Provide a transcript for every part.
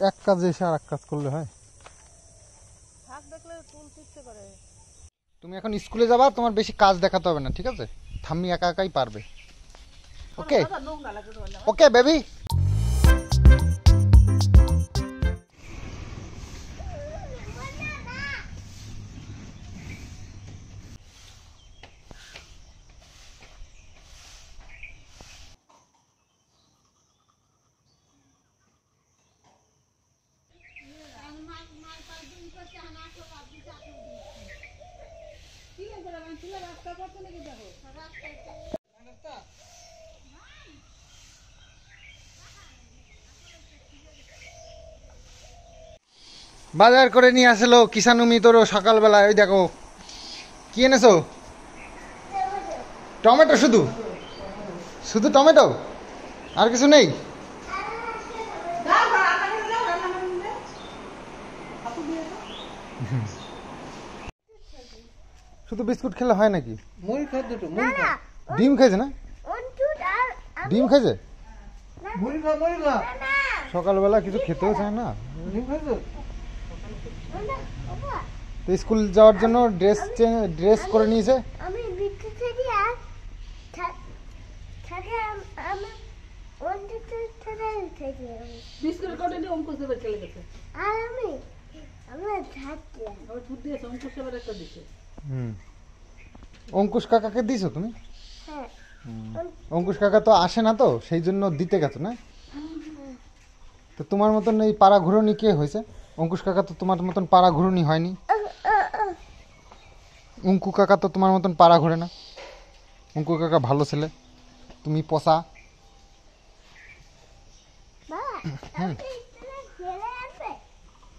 এক কাজে এসে আর এক কাজ করলে হয়। তুমি এখন স্কুলে যাবা, তোমার বেশি কাজ দেখাতে হবে না, ঠিক আছে? ঠাম্মি একা একাই পারবে। ওকে ওকে বেবি। বাজার করে নিয়ে আসলো কিষানুমি তোর সকালবেলা। ওই দেখো কি এনেছো, টমেটো। শুধু শুধু টমেটো, আর কিছু নেই? শুধু বিস্কুট খেলে হয় নাকি? ডিম খাইছে না? ডিম খাইছে সকালবেলা, কিছু খেতেও চায় না। তো স্কুল যাওয়ার জন্য ড্রেস করে নিয়েছে। অঙ্কুশ কাকাকে দিয়েছো তুমি? অঙ্কুশ কাকা তো আসে না, তো সেই জন্য দিতে গেছো না? তো তোমার মতন এই পাড়া ঘুরনি কে হয়েছে? অঙ্কুশ কাকা তো তোমার মতন পাড়া ঘুরনি হয়নি। অঙ্কু কাকা তো তোমার মতন পাড়া ঘুরে না। অঙ্কু কাকা ভালো ছেলে, তুমি পচা।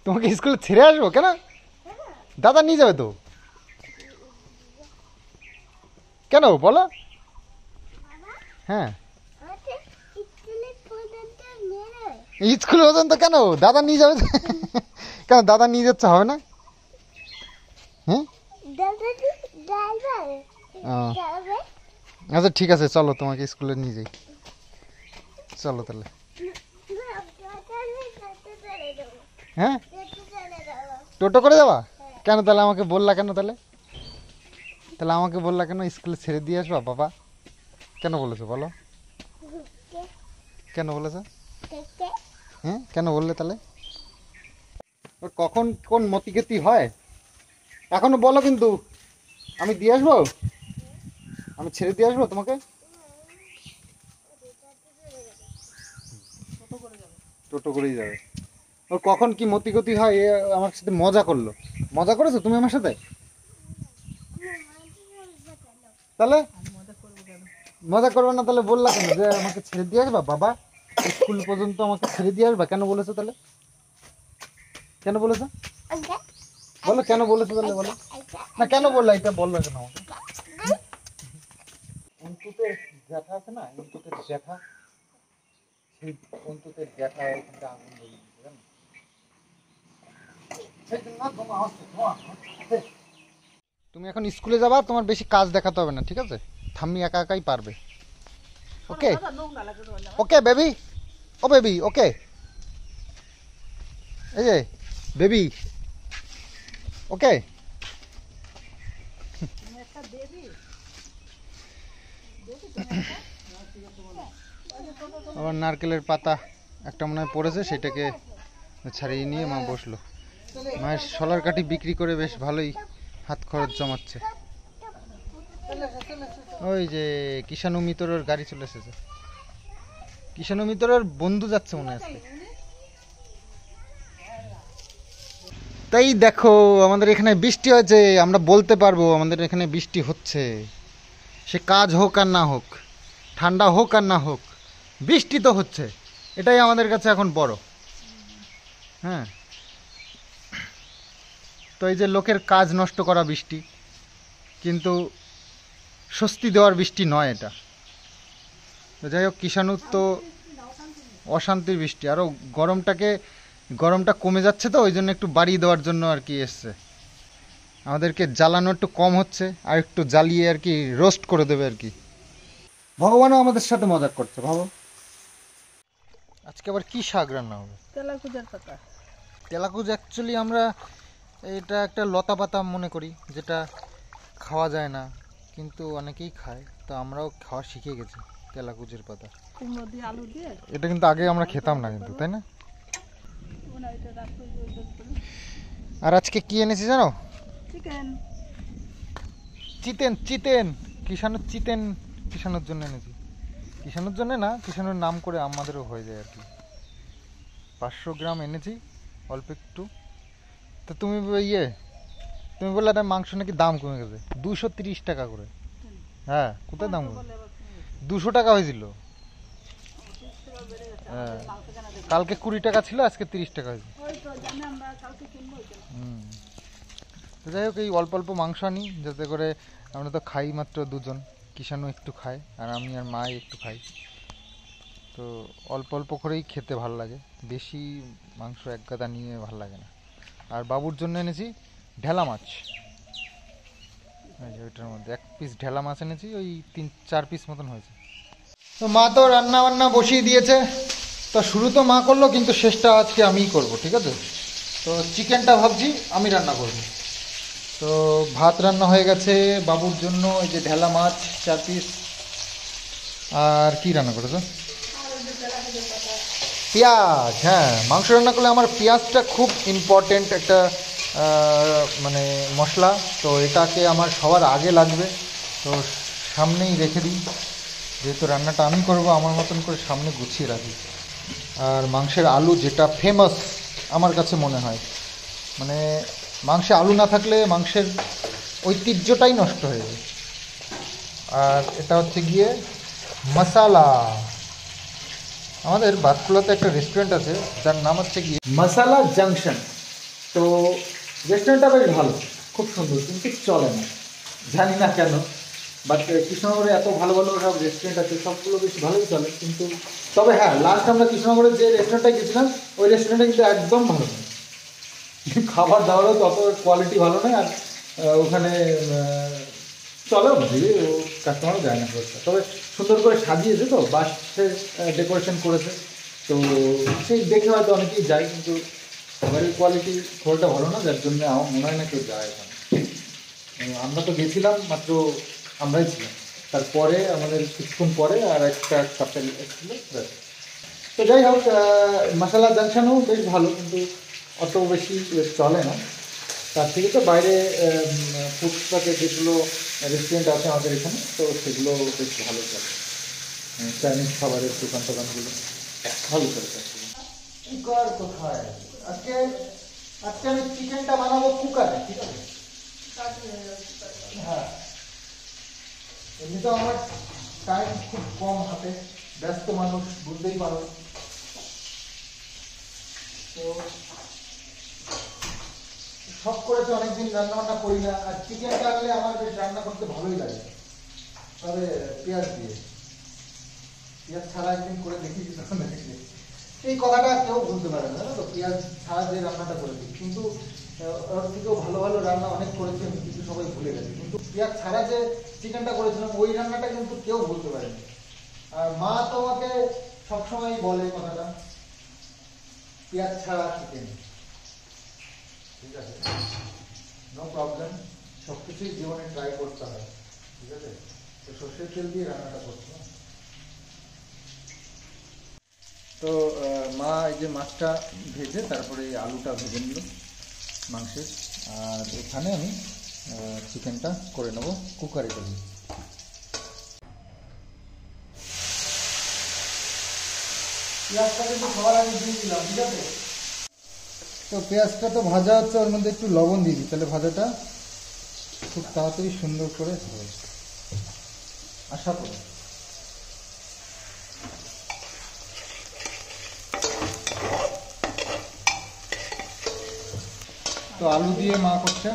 তোমাকে স্কুলে ছেড়ে আসবো কেন? দাদা নিয়ে যাবে তো। কেন বলো? হ্যাঁ, স্কুলে পর্যন্ত কেন? দাদা নিয়ে যাবে কেন? দাদা নিয়ে যাচ্ছে হবে না? হ্যাঁ আচ্ছা ঠিক আছে, চলো তোমাকে স্কুলে নিয়ে যাই। চলো তাহলে। হ্যাঁ, টোটো করে যাবা কেন? তাহলে আমাকে বললা কেন? তাহলে আমাকে বললা কেন স্কুলে ছেড়ে দিয়ে আসবা? বাবা কেন বলেছো বলো? কেন বলেছো? হ্যাঁ কেন বললে তাহলে? ওর কখন কোন মতিগতি হয় এখনো বলো, কিন্তু আমি দিয়ে আসবো, আমি ছেড়ে দিয়ে আসবো তোমাকে। টোটো করেই যাবে। ওর কখন কি মতিগতি হয় এ আমার সাথে মজা করলো। মজা করেছো তুমি আমার সাথে? তাহলে মজা করবে না তাহলে বললা কেন যে আমাকে ছেড়ে দিয়ে আসবা? বাবা স্কুল পর্যন্ত আমাকে ছেড়ে দিয়ে আসবা কেন বলেছো তাহলে? কেন বলেছো বলো? কেন বলেছো তাহলে বলো না? কেন বললা এটা বললো কেন আমাকে? অন্তুতের জ্যাঠা আছে না, অন্তুতের জ্যাঠা, সেই অন্তুতের জ্যাঠা এখানটা আগুন ধরিয়ে দিয়েছে জানো? তুমি এখন স্কুলে যাবা, তোমার বেশি কাজ দেখাতে হবে না, ঠিক আছে? ঠাম্মি একা একাই পারবে। ওকে ওকে বেবি। ও বেবি ওকে, এই যে বেবি ওকে। আবার নারকেলের পাতা একটা মনে হয় পড়েছে, সেটাকে ছাড়িয়ে নিয়ে মা বসলো। মায়ের শলার কাঠি বিক্রি করে বেশ ভালোই হাত খরচ জমাচ্ছে। ওই যে কিষাণু মিতরের গাড়ি চলে এসেছে। কিষাণু মিতরের বন্ধু যাচ্ছে মনে আছে। তাই দেখো আমাদের এখানে বৃষ্টি হয়েছে, আমরা বলতে পারবো আমাদের এখানে বৃষ্টি হচ্ছে। সে কাজ হোক আর না হোক, ঠান্ডা হোক আর না হোক, বৃষ্টি তো হচ্ছে, এটাই আমাদের কাছে এখন বড়। হ্যাঁ, তো এই যে লোকের কাজ নষ্ট করা বৃষ্টি, কিন্তু স্বস্তি দেওয়ার বৃষ্টি নয় এটা। তো যাই হোক, কিষাণুর তো অশান্তির বৃষ্টি, আরও গরমটা কমে যাচ্ছে, তো ওই জন্য একটু বাড়িয়ে দেওয়ার জন্য আর কি এসছে। আমাদেরকে জ্বালানো একটু কম হচ্ছে, আর একটু জ্বালিয়ে আর কি রোস্ট করে দেবে আর কি। ভগবানও আমাদের সাথে মজা করছে, ভাবো। আজকে আবার কি শাক রান্না হবে? তেলাকুচার পাতা। তেলাকুচ অ্যাকচুয়ালি আমরা এটা একটা লতা পাতা মনে করি, যেটা খাওয়া যায় না, কিন্তু অনেকেই খায়, তো আমরাও খাওয়া শিখে গেছি তেলাকুচের পাতা। কুমড়ো দিয়ে আলু দিয়ে এটা কিন্তু আগে আমরা খেতাম না কিন্তু, তাই না? আর আজকে কি এনেছি জানো? চিকেন। চিতেন চিতেন কিষাণুর চিতেন কিষাণুর জন্য এনেছি। কিষাণুর জন্য না, কিষাণুর নাম করে আমাদেরও হয়ে যায় আর কি। 500 গ্রাম এনেছি, অল্প একটু। তো তুমি তুমি বললে একটা মাংস নাকি দাম কমে গেছে 230 টাকা করে। হ্যাঁ, কোথায় দাম কমে? 200 টাকা হয়েছিল। হ্যাঁ, কালকে 20 টাকা ছিল, আজকে 30 টাকা হয়েছে। তো যাই হোক, এই অল্প অল্প মাংস আনি, যাতে করে আমরা তো খাই মাত্র দুজন, কিষাণু একটু খায় আর আমি আর মা একটু খাই। তো অল্প অল্প করেই খেতে ভালো লাগে, বেশি মাংস এক গাদা নিয়ে ভালো লাগে না। আর বাবুর জন্য এনেছি ঢেলা মাছ। ওইটার মধ্যে 1 পিস ঢেলা মাছ এনেছি, ওই 3-4 পিস মতন হয়েছে। তো মা তো রান্না বান্না বসিয়ে দিয়েছে। তো শুরু তো মা করলো, কিন্তু শেষটা আজকে আমিই করব, ঠিক আছে? তো চিকেনটা ভাবছি আমি রান্না করব। তো ভাত রান্না হয়ে গেছে, বাবুর জন্য এই যে ঢেলা মাছ 4 পিস। আর কি রান্না করেছো? পেঁয়াজ। হ্যাঁ, মাংস রান্না করলে আমার পেঁয়াজটা খুব ইম্পর্টেন্ট একটা মানে মশলা। তো এটাকে আমার সবার আগে লাগবে, তো সামনেই রেখে দিই, যেহেতু রান্নাটা আমি করব, আমার মতন করে সামনে গুছিয়ে রাখি। আর মাংসের আলু যেটা ফেমাস আমার কাছে মনে হয়, মানে মাংসে আলু না থাকলে মাংসের ঐতিহ্যটাই নষ্ট হয়ে যায়। আর এটা হচ্ছে গিয়ে মশালা। আমাদের বাতকুলাতে একটা রেস্টুরেন্ট আছে, যার নাম হচ্ছে গিয়ে মশালা জাংশন। তো রেস্টুরেন্টটা বেশ ভালো, খুব সুন্দর, কিন্তু চলে না, জানি না কেন। বাট কৃষ্ণনগরে এত ভালো ভালো সব রেস্টুরেন্ট আছে, সবগুলো বেশ ভালোই চলে। কিন্তু তবে হ্যাঁ, লাস্ট আমরা কৃষ্ণনগরে যে রেস্টুরেন্টটায় গেছিলাম, ওই রেস্টুরেন্টটা কিন্তু একদম ভালো নয়, খাবার দাবারও তত কোয়ালিটি ভালো নয়। আর ওখানে চলেও না, দিদি ও কাস্টমারও যায় না খুব একটা। তবে সুন্দর করে সাজিয়েছে, তো বাসে ডেকোরেশন করেছে, তো সেই দেখে হয়তো অনেকেই যায়, কিন্তু খাবারের কোয়ালিটি খুব একটা ভালো না, যার জন্য আমার মনে হয় না কেউ যায় ওখানে। আমরা তো গেছিলাম মাত্র, আমরাই ছিলাম, তারপরে আমাদের কিছুক্ষণ পরে আর একটা কাপেল এসেছিল। তো যাই হোক, মশালা জাংশনও বেশ ভালো, কিন্তু অত বেশি চলে না। তার থেকে তো বাইরে ফুটপাতে যেগুলো রেস্টুরেন্ট আছে আমাদের এখানে, তো সেগুলো বেশ ভালো চলে। চাইনিজ খাবারের দোকানগুলো ভালো চলে। কোথায় আজকে আজকে আমি চিকেনটা বানাবো কুকারে, ঠিক আছে? হ্যাঁ, এমনি তো আমার টাইম খুব কম হাতে, ব্যস্ত মানুষ, বুঝতেই পারো। তো সব করেছে, অনেকদিন রান্না বান্না করি না, আর চিকেনটা আনলে আমার বেশ রান্না করতে ভালোই লাগে, তবে পেঁয়াজ দিয়ে। পেঁয়াজ ছাড়া একদিন করে দেখিয়েছি, তখন দেখেছি এই কথাটা কেউ বলতে পারে না, জানো তো, পেঁয়াজ ছাড়া যে রান্নাটা করে দিই। কিন্তু ওর থেকেও ভালো ভালো রান্না অনেক করেছি আমি, কিন্তু সবাই ভুলে গেছে। কিন্তু পেঁয়াজ ছাড়া যে চিকেনটা করেছিলাম, ওই রান্নাটা কিন্তু কেউ বলতে পারেনি। আর মা তো আমাকে সবসময় বলে কথাটা, পেঁয়াজ ছাড়া চিকেন, ঠিক আছে, নো প্রবলেম, সব কিছুই জীবনে ট্রাই করতে হয়, ঠিক আছে? তো সর্ষের তেল দিয়ে রান্নাটা করছি। তো মা এই যে মাছটা ভেজে তারপরে এই আলুটা ভেজে নিল মাংসের, আর এখানে আমি চিকেনটা করে নেব কুকারে করে। পেঁয়াজটা কিন্তু সবার আগে দিয়ে দিলাম, ঠিক আছে? তো পেঁয়াজটা তো ভাজা হচ্ছে, ওর মধ্যে একটু লবণ দিয়ে দিই, তাহলে ভাজাটা খুব তাড়াতাড়ি সুন্দর করে হবে, আশা করি। তো আলু দিয়ে মা করছে,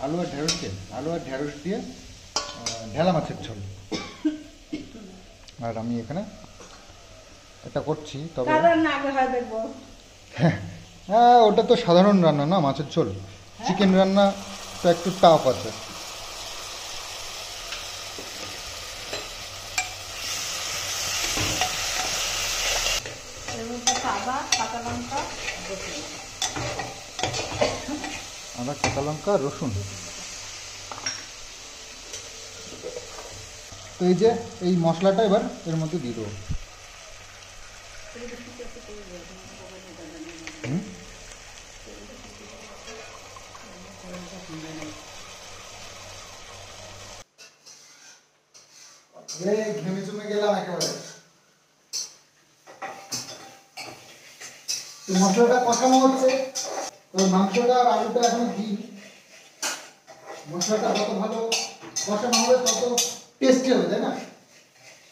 আলু আর ঢেঁড়স দিয়ে ঢেলা মাছের ঝোল। আর আমি এখানে এটা করছি, তবে হ্যাঁ, ওটা তো সাধারণ রান্না না, মাছের ঝোল। চিকেন রান্না তো একটু টাফ আছে। আদা কাঁচা লঙ্কা রসুন। আদা কাঁচা লঙ্কা রসুন। তো এই যে এই মশলাটা এবার এর মধ্যে দিয়ে দেবো। ঘেমে চুমে গেলাম একেবারে। মশলাটা কষানো হচ্ছে, তো মাংসটা আর আলুটা এখন দিই। মশলাটা যত ভালো কষানো হবে তত টেস্টি হবে, তাই না?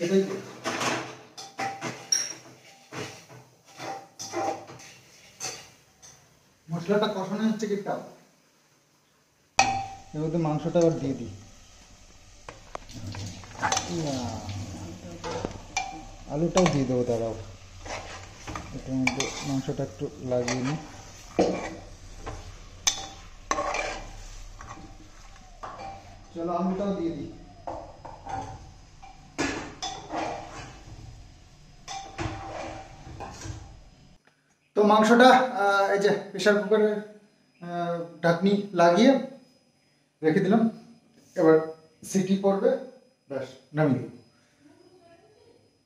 এটাই তো। মশলাটা কষানো হচ্ছে কি তাও এর মধ্যে মাংসটা আবার দিয়ে দিই। আলুটাও দিয়ে দেবো, দাঁড়াও এটার মধ্যে মাংসটা একটু লাগিয়ে নিই। চলো আলুটাও দিয়ে দিই। তো মাংসটা এই যে প্রেশার কুকারে ঢাকনি লাগিয়ে রেখে দিলাম। এবার সিটি পড়বে, ব্যাস নামিয়ে দেবো।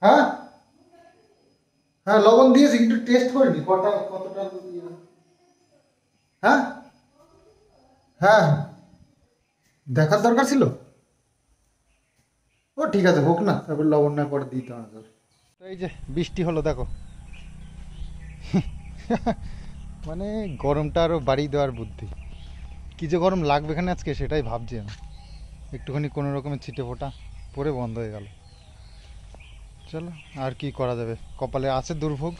হ্যাঁ হ্যাঁ, লবণ দিয়েছি, একটু টেস্ট করিনি কতটা। হ্যাঁ হ্যাঁ, দেখার দরকার ছিল। ও ঠিক আছে, হোক না, তারপর লবণ না পরে দিতে হবে। তো এই যে বৃষ্টি হলো দেখো। মানে গরমটা আরও বাড়িয়ে দেওয়ার বুদ্ধি। কী যে গরম লাগবে এখানে আজকে সেটাই ভাবছি আমি। একটুখানি কোনো রকমের ছিটে ফোটা পরে বন্ধ হয়ে গেল। চলো আর কি করা যাবে, কপালে আছে দুর্ভোগ,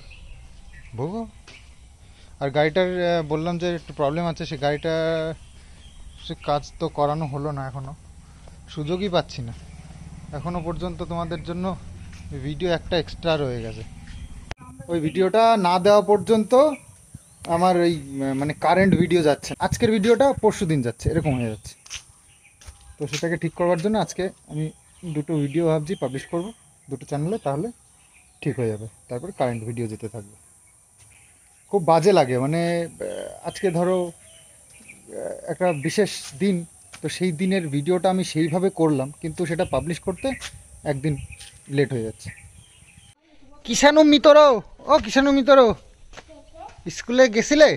ভোগো। আর গাড়িটার বললাম যে একটু প্রবলেম আছে, সে গাড়িটা সে কাজ তো করানো হলো না, এখনও সুযোগই পাচ্ছি না। এখনও পর্যন্ত তোমাদের জন্য ভিডিও একটা এক্সট্রা রয়ে গেছে। ওই ভিডিওটা না দেওয়া পর্যন্ত আমার ওই মানে কারেন্ট ভিডিও যাচ্ছে, আজকের ভিডিওটা পরশু দিন যাচ্ছে, এরকম হয়ে যাচ্ছে। তো সেটাকে ঠিক করবার জন্য আজকে আমি দুটো ভিডিও ভাবছি পাবলিশ করব দুটো চ্যানেলে, তাহলে ঠিক হয়ে যাবে। তারপরে কারেন্ট ভিডিও যেতে থাকবে। খুব বাজে লাগে মানে আজকে ধরো একটা বিশেষ দিন, তো সেই দিনের ভিডিওটা আমি সেইভাবে করলাম, কিন্তু সেটা পাবলিশ করতে একদিন লেট হয়ে যাচ্ছে। কিষাণু মিতর, ও কিষাণু মিতর, স্কুলে গেছিলে?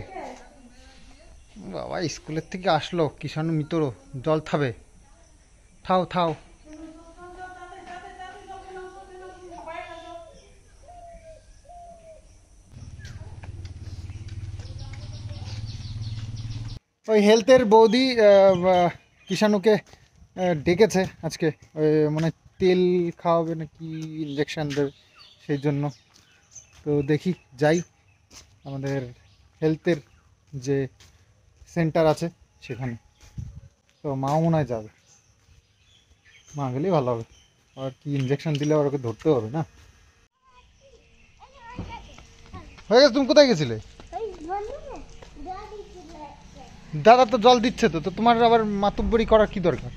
বাবা স্কুলের থেকে আসলো, কিষাণু মিতর জল খাবে, থাও থাও। ওই হেলথের বৌদি কিষাণুকে ডেকেছে আজকে, ওই মানে তেল খাওয়াবে নাকি ইঞ্জেকশন দেবে সেই জন্য। তো দেখি যাই, আমাদের হেলথের যে সেন্টার আছে সেখানে। তো মাও মনে হয় যাবে, মা গেলেই ভালো হবে। আর কি ইঞ্জেকশন দিলে আর ওকে ধরতে হবে না। হয়ে গেছে, তুমি কোথায় গেছিলে? দাদা তো জল দিচ্ছে, তো তোমার আবার মাতব্বরি করার কি দরকার?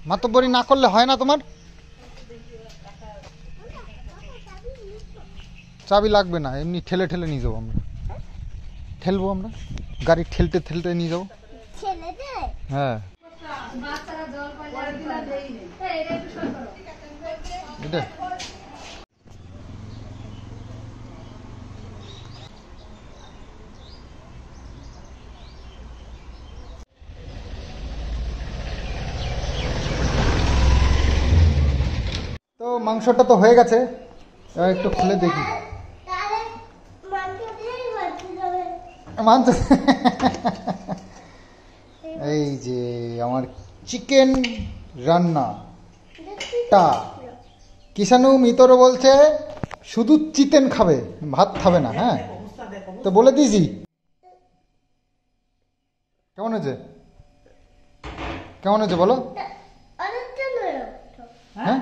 মাতব্বরি না করলে হয় না তোমার? চাবি লাগবে না, এমনি ঠেলে ঠেলে নিয়ে যাবো আমরা, ঠেলবো আমরা, গাড়ি ঠেলতে ঠেলতে নিয়ে যাবো। হ্যাঁ এটা তো মাংসটা তো হয়ে গেছে, এবার একটু খুলে দেখি। মাংস এই যে আমার চিকেন রান্নাটা। কিষাণু মিতর বলছে শুধু চিকেন খাবে, ভাত খাবে না। হ্যাঁ তো বলে দিয়েছি। কেমন হয়েছে, কেমন হয়েছে বলো? হ্যাঁ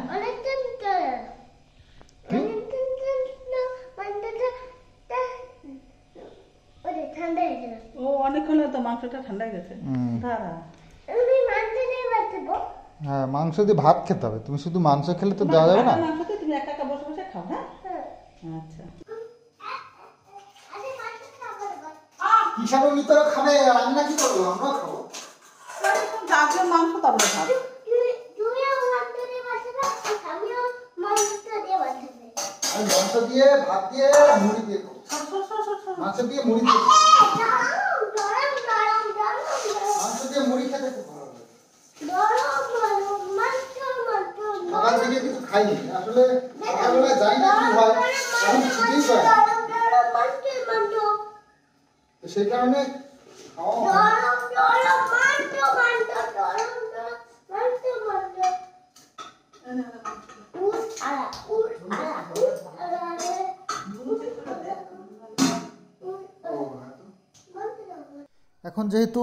ও অনেকক্ষণ তো মাংসটা ঠান্ডা হয়ে গেছে। হ্যাঁ মাংস দিয়ে ভাত খেতে হবে, তুমি শুধু মাংস খেলে তো দেওয়া যাবে না। তুমি একা একা বসে বসে খাও। হ্যাঁ আচ্ছা কিষাণু মিত্র খাবে, রান্না কি করবো? আমরা খাবো। গাছের মাংস তারপরে খাবে। আমি মাংস দিয়ে, ভাত দিয়ে, মুড়ি দিয়ে খাবো। মাংস দিয়ে মুড়ি দিয়ে, মাংস দিয়ে মুড়ি খেতে খুব ভালো লাগে। সকাল থেকে কিছু খাইনি আসলে, সকালবেলা যাই না কি হয়, এখন খিদেই পায় না। তো সেই কারণে খাওয়া হয়। এখন যেহেতু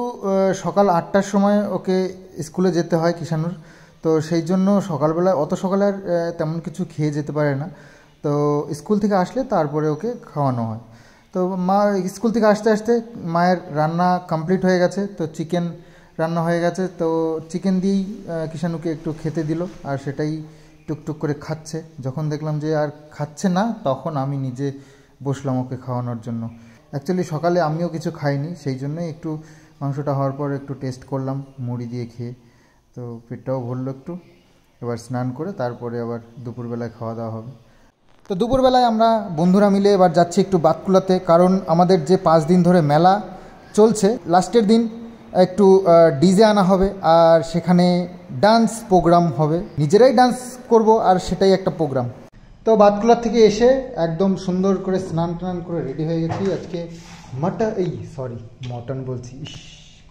সকাল 8টার সময় ওকে স্কুলে যেতে হয় কিষাণুর, তো সেই জন্য সকালবেলা অত সকালে আর তেমন কিছু খেয়ে যেতে পারে না। তো স্কুল থেকে আসলে তারপরে ওকে খাওয়ানো হয়। তো মা স্কুল থেকে আসতে আসতে মায়ের রান্না কমপ্লিট হয়ে গেছে, তো চিকেন রান্না হয়ে গেছে। তো চিকেন দিয়েই কিষাণুকে একটু খেতে দিল, আর সেটাই টুকটুক করে খাচ্ছে। যখন দেখলাম যে আর খাচ্ছে না, তখন আমি নিজে বসলাম ওকে খাওয়ানোর জন্য। অ্যাকচুয়ালি সকালে আমিও কিছু খাইনি, সেই জন্যই একটু মাংসটা হওয়ার পর একটু টেস্ট করলাম মুড়ি দিয়ে খেয়ে। তো পেটটাও ভরলো একটু। এবার স্নান করে তারপরে আবার দুপুরবেলায় খাওয়া দাওয়া হবে। তো দুপুরবেলায় আমরা বন্ধুরা মিলে এবার যাচ্ছি একটু বাতকুলাতে, কারণ আমাদের যে 5 দিন ধরে মেলা চলছে, লাস্টের দিন একটু ডিজে আনা হবে, আর সেখানে ডান্স প্রোগ্রাম হবে। নিজেরাই ডান্স করব, আর সেটাই একটা প্রোগ্রাম। তো বাতকুলার থেকে এসে একদম সুন্দর করে স্নান টান করে রেডি হয়ে গেছি। আজকে মটন বলছি, ইস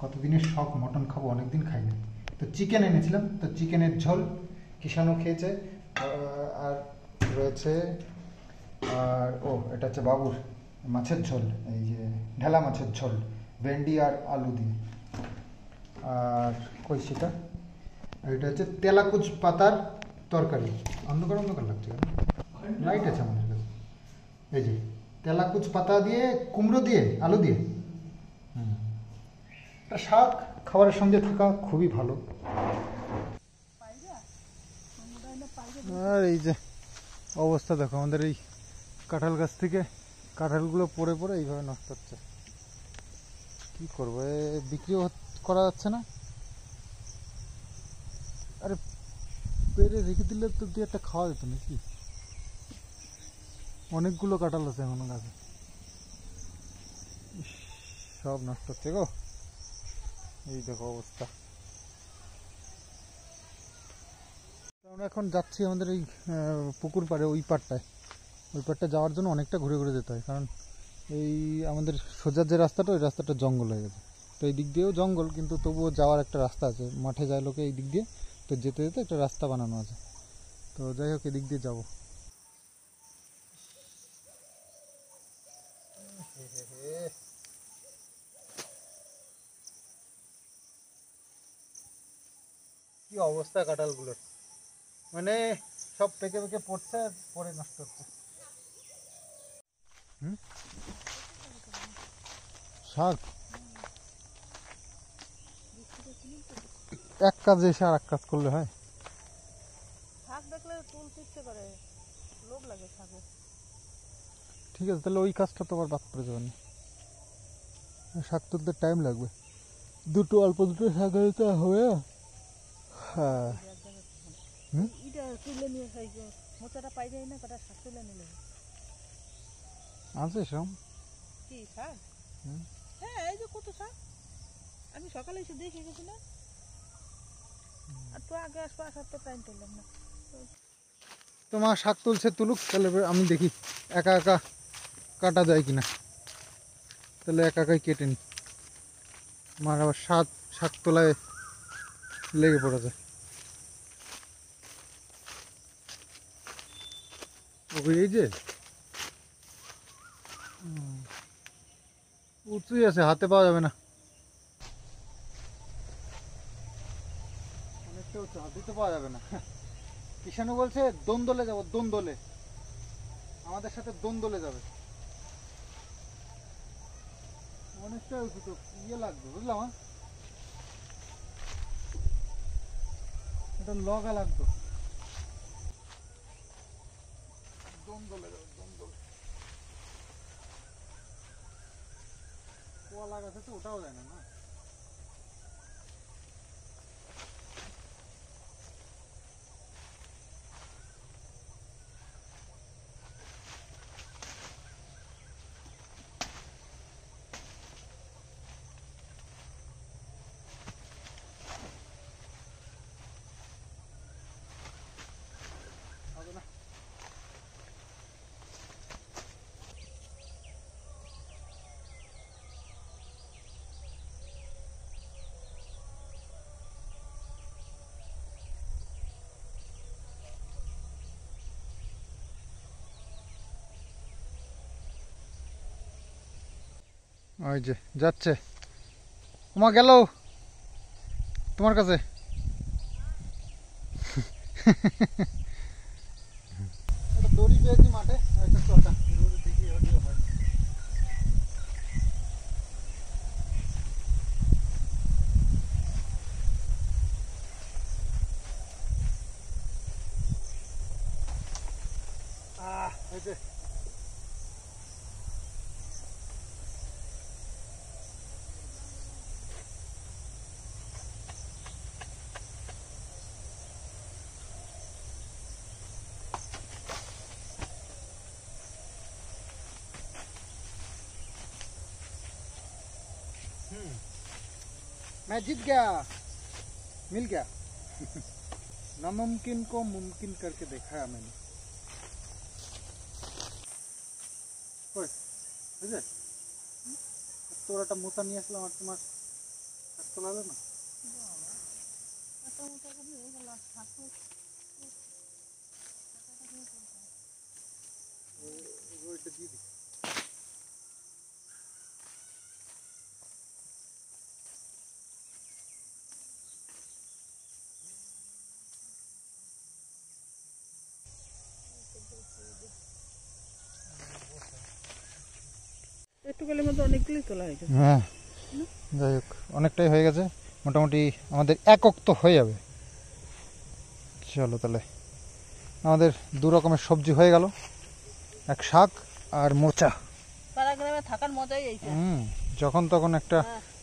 কতদিনের শখ, মটন খাবো, অনেকদিন খাইনি। তো চিকেন এনেছিলাম, তো চিকেনের ঝোল কিষাণু খেয়েছে, আর রয়েছে, আর এটা হচ্ছে বাবুর মাছের ঝোল, এই যে ঢেলা মাছের ঝোল, ভেন্ডি আর আলু দিয়ে। আর কই সেটা, আর এটা হচ্ছে তেলাকুচ পাতার তরকারি। অন্ধকার অন্ধকার লাগছে, লাইট আছে আমাদের কাছে। এই যে তেলাকুচ পাতা দিয়ে, কুমড়ো দিয়ে, আলু দিয়ে, শাক খাবারের সঙ্গে থাকা খুবই ভালো। আর এই যে অবস্থা দেখো, আমাদের এই কাঁঠাল গাছ থেকে কাঁঠালগুলো পড়ে পড়ে এইভাবে নষ্ট হচ্ছে। কি করবো, বিক্রিও করা যাচ্ছে না। আরে পেরে রেখে দিলে তো দিয়ে একটা খাওয়া যেত নাকি। অনেকগুলো কাঁঠাল আছে এখনো গাছে, সব নষ্ট হচ্ছে গো। এই দেখো অবস্থা। আমরা এখন যাচ্ছি আমাদের এই পুকুর পাড়ে, ওই পাড়টা যাওয়ার জন্য অনেকটা ঘুরে ঘুরে যেতে হয়, কারণ এই আমাদের সোজার যে রাস্তাটা, ওই রাস্তাটা জঙ্গল হয়ে গেছে। তো এই দিক দিয়েও জঙ্গল, কিন্তু তবুও যাওয়ার একটা রাস্তা আছে, মাঠে যায় লোকে এই দিক দিয়ে, তো যেতে যেতে একটা রাস্তা বানানো আছে। তো যাই হোক, এদিক দিয়ে যাবো। কি অবস্থা কাঁঠালগুলোর, মানে সব পেকে পেকে পড়ছে, আর পরে নষ্ট হচ্ছে। শাক এক কাজে এসে আর এক কাজ করলে হয়। শাক দেখলে তুলতে ইচ্ছে করে, লোভ লাগে শাকে। ঠিক আছে, তাহলে ওই কাজটা তো আবার বাদ পড়ে যাবে না। শাক তুলতে টাইম লাগবে, অল্প দুটো শাক হইতে হবে। হ্যাঁ, তুলে নিয়ে মোচাটা পাই যায় না, কটা শাক তুলে নিলে আছে সব। কি শাক? হ্যাঁ, এই যে কত শাক, আমি সকালে এসে দেখে গেছি না, আর তো আগে আসবো, আসার তো টাইম পেলাম না। তোমার শাক তুলছে, তুলুক, তাহলে আমি দেখি একা একা কাটা যায় কিনা। তাহলে একা একাই কেটে নি, আমার আবার শাক তোলায় লেগে পড়া যায়। এই যে উঁচুই আছে, হাতে পাওয়া যাবে না, অনেকটা উঁচু, হাতে তো পাওয়া যাবে না। কিষাণু বলছে দোন্দলে যাবো, দোন্দলে আমাদের সাথে দোন্দলে যাবে। অনেকটা উঁচু, তো ইয়ে লাগবে বুঝলাম, এটা লগা লাগতো। দোন্দলে যাবো, দোন্দলে। কলা গাছে তো ওটাও যায় না না। হবে না। ওই যে যাচ্ছে, ওমা গেল তোমার কাছে। একটা দড়ি পেয়েছি মাঠে, একটা চটা দেখি হলেও হয়। হয়েছে। मैं जीत गया, मिल गया। नामुमकिन को मुमकिन करके दिखाया मैंने। ওই বুঝলে তোর একটা মোটা নিয়ে আসলাম আর তোমার হাত তোলালো না। ওইটা দিয়ে দিই। একটু গেলে মধ্যে অনেকগুলি তোলা হয়ে গেছে। হ্যাঁ যাই হোক অনেকটাই হয়ে গেছে, মোটামুটি আমাদের একক তো হয়ে যাবে। চলো তাহলে আমাদের দু রকমের সবজি হয়ে গেল, এক শাক আর মোচা। পাড়া গ্রামে থাকার মজাই এইটা। যখন তখন একটা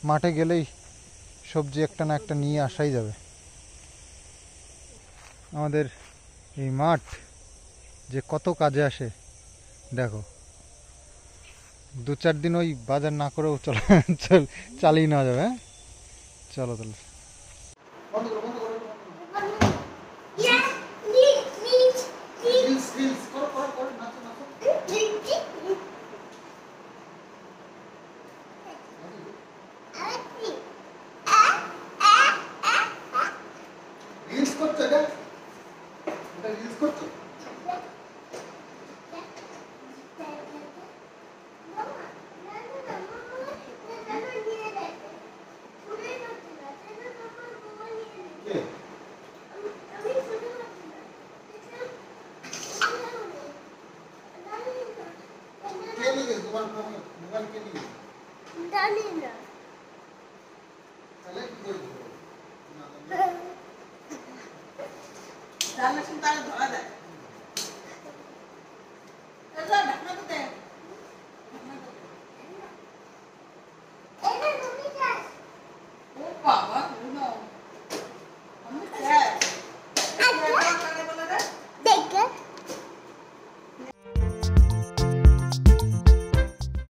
মাঠে গেলেই সবজি একটা না একটা নিয়ে আসাই যাবে। আমাদের এই মাঠ যে কত কাজে আসে দেখো, দু চার দিন ওই বাজার না করেও চালিয়ে নেওয়া যাবে। হ্যাঁ চলো তাহলে জানি না।